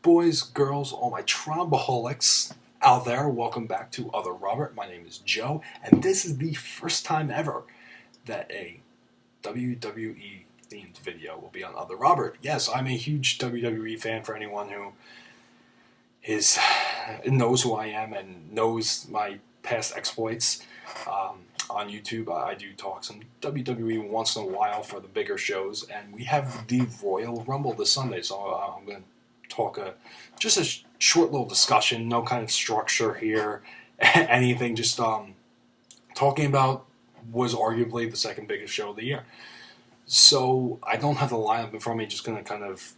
boys, girls, all my trombaholics out there, welcome back to Otherbert. My name is Joe, and this is the first time ever that a WWE themed video will be on Otherbert. Yes, I'm a huge WWE fan. For anyone who knows who I am and knows my past exploits on YouTube, I do talk some WWE once in a while for the bigger shows, and we have the Royal Rumble this Sunday, so I'm going to talk just a short little discussion, no kind of structure here, anything, just talking about was arguably the second biggest show of the year. So I don't have the lineup in front of me, just going to kind of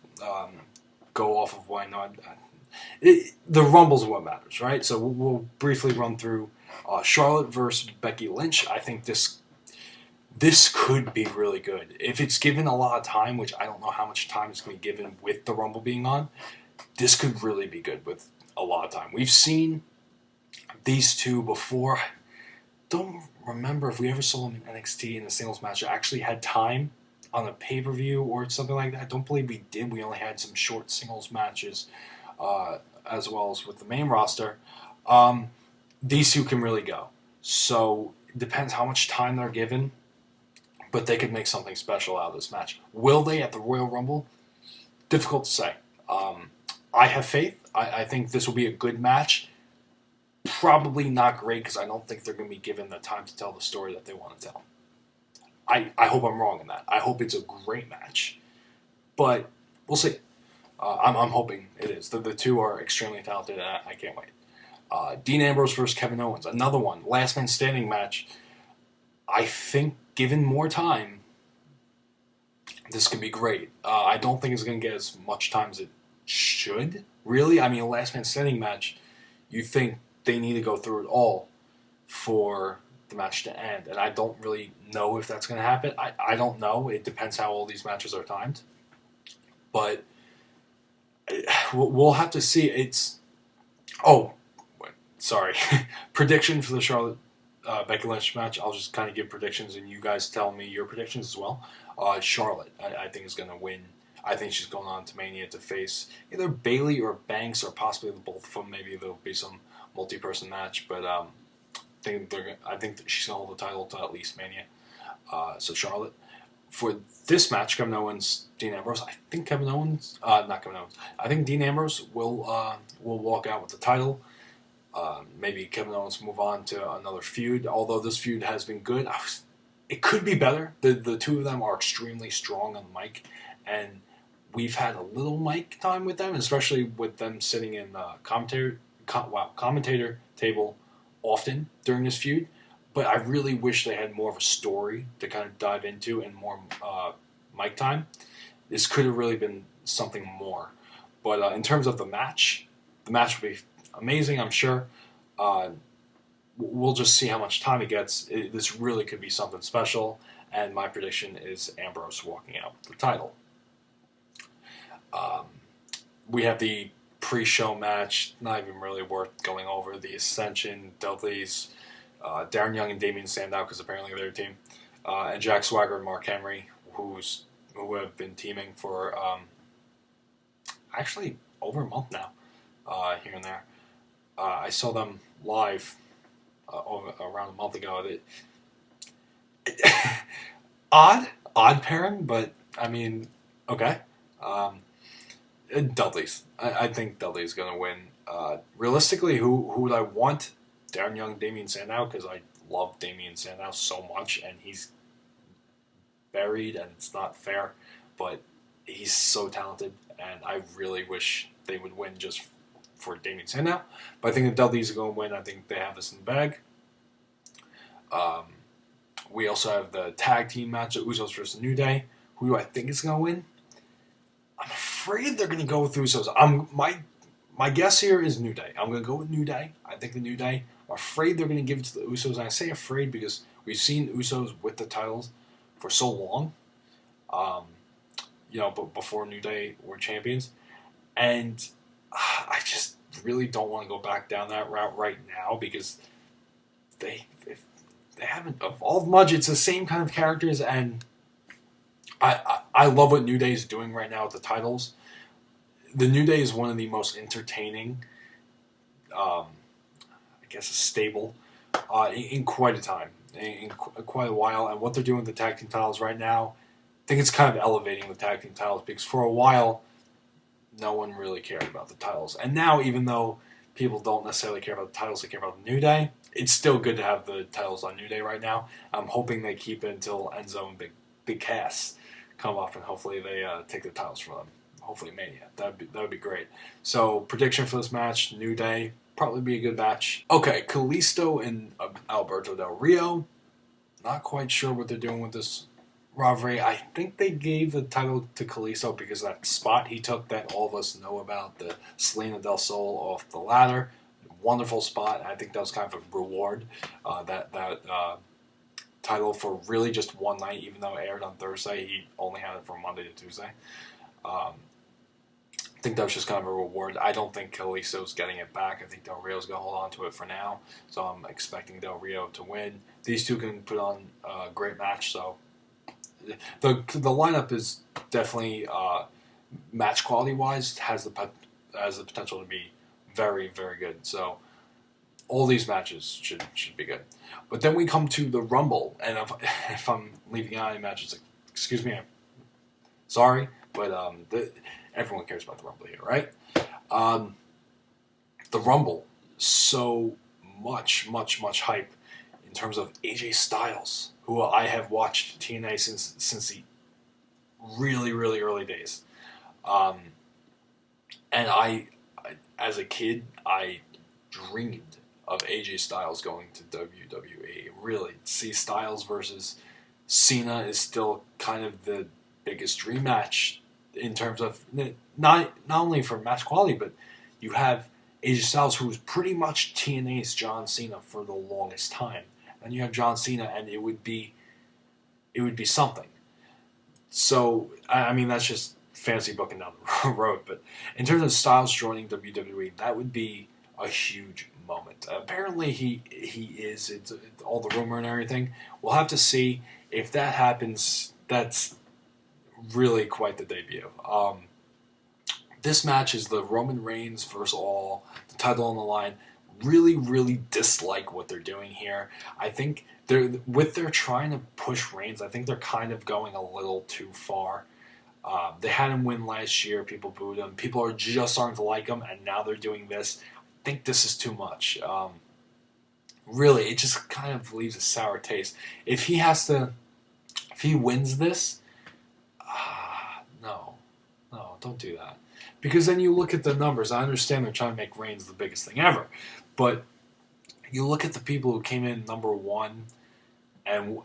go off of what I know. The Rumble's what matters, right? So we'll briefly run through Charlotte versus Becky Lynch. I think this could be really good. If it's given a lot of time, which I don't know how much time is going to be given with the Rumble being on, this could really be good with a lot of time. We've seen these two before. Don't remember if we ever saw them in NXT in a singles match that actually had time on a pay-per-view or something like that. I don't believe we did. We only had some short singles matches as well as with the main roster. These two can really go. So it depends how much time they're given, but they could make something special out of this match. Will they at the Royal Rumble? Difficult to say. I have faith. I think this will be a good match. Probably not great because I don't think they're going to be given the time to tell the story that they want to tell. I hope I'm wrong in that. I hope it's a great match. But we'll see. I'm hoping it is. The two are extremely talented, and I can't wait. Dean Ambrose versus Kevin Owens. Another one. Last man standing match. I think given more time, this could be great. I don't think it's going to get as much time as it should, really. I mean, a last man standing match, you think they need to go through it all for the match to end. And I don't really know if that's going to happen. I don't know. It depends how all these matches are timed. But we'll have to see. Sorry. Prediction for the Charlotte Becky Lynch match. I'll just kind of give predictions, and you guys tell me your predictions as well. Charlotte, I think, is going to win. I think she's going on to Mania to face either Bayley or Banks, or possibly the both of them. Maybe there'll be some multi-person match, but I think she's going to hold the title to at least Mania. So Charlotte. For this match, Kevin Owens, Dean Ambrose. I think I think Dean Ambrose will walk out with the title. Maybe Kevin Owens move on to another feud. Although this feud has been good, it could be better. The two of them are extremely strong on the mic, and we've had a little mic time with them, especially with them sitting in the commentator table often during this feud. But I really wish they had more of a story to kind of dive into and more mic time. This could have really been something more. But in terms of the match will be amazing, I'm sure. We'll just see how much time it gets. This really could be something special. And my prediction is Ambrose walking out with the title. We have the pre-show match, not even really worth going over. The Ascension, Dudley's, Darren Young and Damian Sandow, because apparently they're a team, and Jack Swagger and Mark Henry, who have been teaming for actually over a month now, here and there. I saw them live around a month ago. Odd pairing, but I mean, okay. Dudley's. I think Dudley's going to win. Realistically, who would I want? Darren Young, Damian Sandow, because I love Damian Sandow so much, and he's buried, and it's not fair, but he's so talented, and I really wish they would win just for Damian Sandow. But I think the Dudleys are going to win. I think they have this in the bag. We also have the tag team match, the Usos versus New Day. Who do I think is going to win? I'm afraid they're going to go with Usos. My guess here is New Day. I'm going to go with New Day. I think the New Day. I'm afraid they're going to give it to the Usos. And I say afraid because we've seen Usos with the titles for so long. But before New Day were champions. And I just really don't want to go back down that route right now because they haven't evolved much. It's the same kind of characters, and I love what New Day is doing right now with the titles. the New Day is one of the most entertaining, I guess, stable in quite a time, in quite a while. And what they're doing with the tag team titles right now, I think it's kind of elevating the tag team titles, because for a while, no one really cared about the titles. And now, even though people don't necessarily care about the titles, they care about the New Day, it's still good to have the titles on New Day right now. I'm hoping they keep it until Enzo and Big Cass come up, and hopefully they take the titles from them. Hopefully Mania. That would be great. So, prediction for this match, New Day, probably be a good match. Okay, Kalisto and Alberto Del Rio. Not quite sure what they're doing with this rivalry. I think they gave the title to Kalisto because of that spot he took that all of us know about, the Selena Del Sol off the ladder. Wonderful spot. I think that was kind of a reward, that title for really just one night, even though it aired on Thursday. He only had it from Monday to Tuesday. I think that was just kind of a reward. I don't think Kalisto's getting it back. I think Del Rio's going to hold on to it for now. So I'm expecting Del Rio to win. These two can put on a great match. So the lineup is definitely, match quality wise, has the potential to be very, very good. So all these matches should be good. But then we come to the Rumble, and if I'm leaving out any matches, like, excuse me, I'm sorry, but everyone cares about the Rumble here, right? The Rumble, so much hype in terms of AJ Styles, who I have watched TNA since the really, really early days. And I, as a kid, I dreamed of AJ Styles going to WWE. Really, see Styles versus Cena is still kind of the biggest dream match in terms of not only for match quality, but you have AJ Styles, who was pretty much TNA's John Cena for the longest time, and you have John Cena, and it would be something. So I mean, that's just fantasy booking down the road. But in terms of Styles joining WWE, that would be a huge moment. Apparently, he is. It's all the rumor and everything. We'll have to see if that happens. That's really quite the debut. This match is the Roman Reigns versus All, the title on the line. Really, really dislike what they're doing here. I think they're trying to push Reigns, I think they're kind of going a little too far. They had him win last year. People booed him. People are just starting to like him, and now they're doing this. I think this is too much. Really, it just kind of leaves a sour taste. If he wins this, no, don't do that. Because then you look at the numbers. I understand they're trying to make Reigns the biggest thing ever, but you look at the people who came in number one and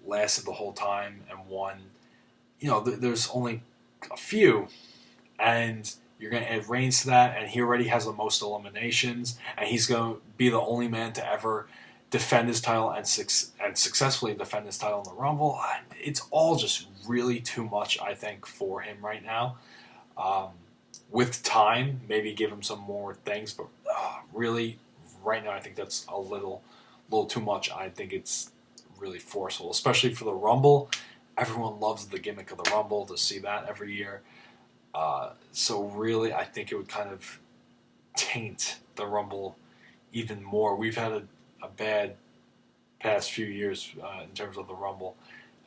lasted the whole time and won. You know, there's only a few, and you're going to add Reigns to that, and he already has the most eliminations, and he's going to be the only man to ever defend his title and successfully defend his title in the Rumble. It's all just really too much, I think, for him right now. With time, maybe give him some more things, but really, right now, I think that's a little too much. I think it's really forceful, especially for the Rumble. Everyone loves the gimmick of the Rumble, to see that every year. So really, I think it would kind of taint the Rumble even more. We've had a bad past few years in terms of the Rumble.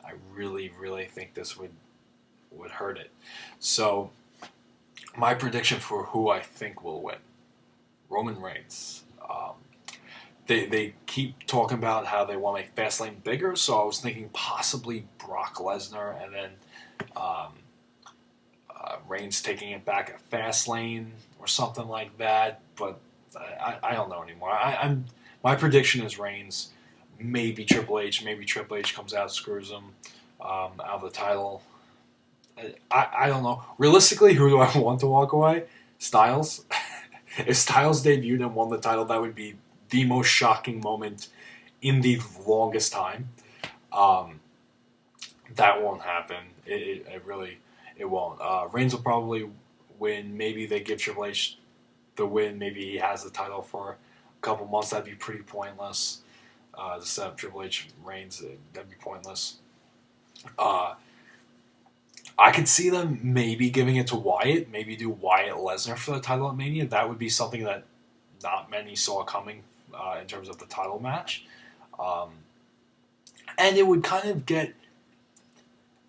I really, really think this would hurt it. So my prediction for who I think will win, Roman Reigns. They keep talking about how they want to make Fastlane bigger, so I was thinking possibly Brock Lesnar, and then Reigns taking it back at Fastlane or something like that. But I don't know anymore. My prediction is Reigns, maybe Triple H. Maybe Triple H comes out, screws him out of the title. I don't know. Realistically, who do I want to walk away? Styles. If Styles debuted and won the title, that would be the most shocking moment in the longest time. That won't happen. It really won't. Reigns will probably win. Maybe they give Triple H the win. Maybe he has the title for a couple months. That'd be pretty pointless. To set up Triple H Reigns, that'd be pointless. I could see them maybe giving it to Wyatt, maybe do Wyatt Lesnar for the title at Mania. That would be something that not many saw coming in terms of the title match. And it would kind of get...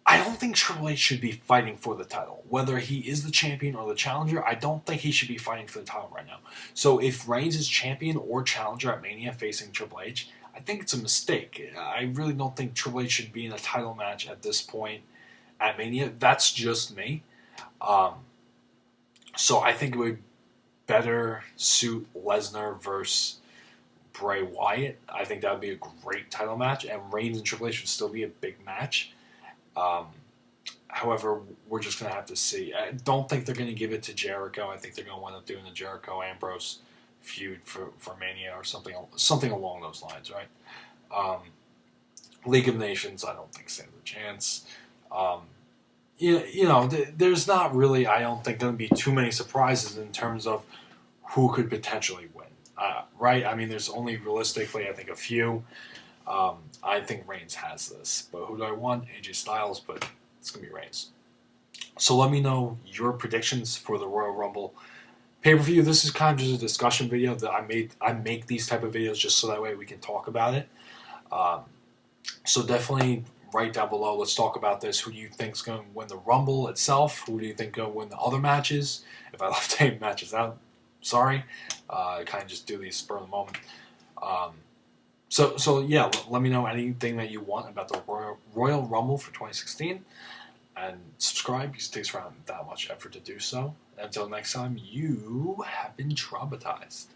I don't think Triple H should be fighting for the title. Whether he is the champion or the challenger, I don't think he should be fighting for the title right now. So if Reigns is champion or challenger at Mania facing Triple H, I think it's a mistake. I really don't think Triple H should be in a title match at this point at Mania. That's just me. So I think it would better suit Lesnar versus Bray Wyatt. I think that would be a great title match, and Reigns and Triple H would still be a big match. However, we're just going to have to see. I don't think they're going to give it to Jericho. I think they're going to wind up doing the Jericho-Ambrose feud for Mania or something along those lines, right? League of Nations, I don't think stands a chance. There's not really, I don't think, going to be too many surprises in terms of who could potentially win, right? I mean, there's only realistically, I think, a few. I think Reigns has this, but who do I want? AJ Styles, but it's going to be Reigns. So let me know your predictions for the Royal Rumble pay-per-view. This is kind of just a discussion video that I make these type of videos just so that way we can talk about it. So definitely write down below. Let's talk about this. Who do you think is going to win the Rumble itself? Who do you think is going to win the other matches? If I left any matches out, sorry. I kind of just do these spur of the moment. So yeah, let me know anything that you want about the Royal Rumble for 2016. And subscribe because it takes around that much effort to do so. Until next time, you have been traumatized.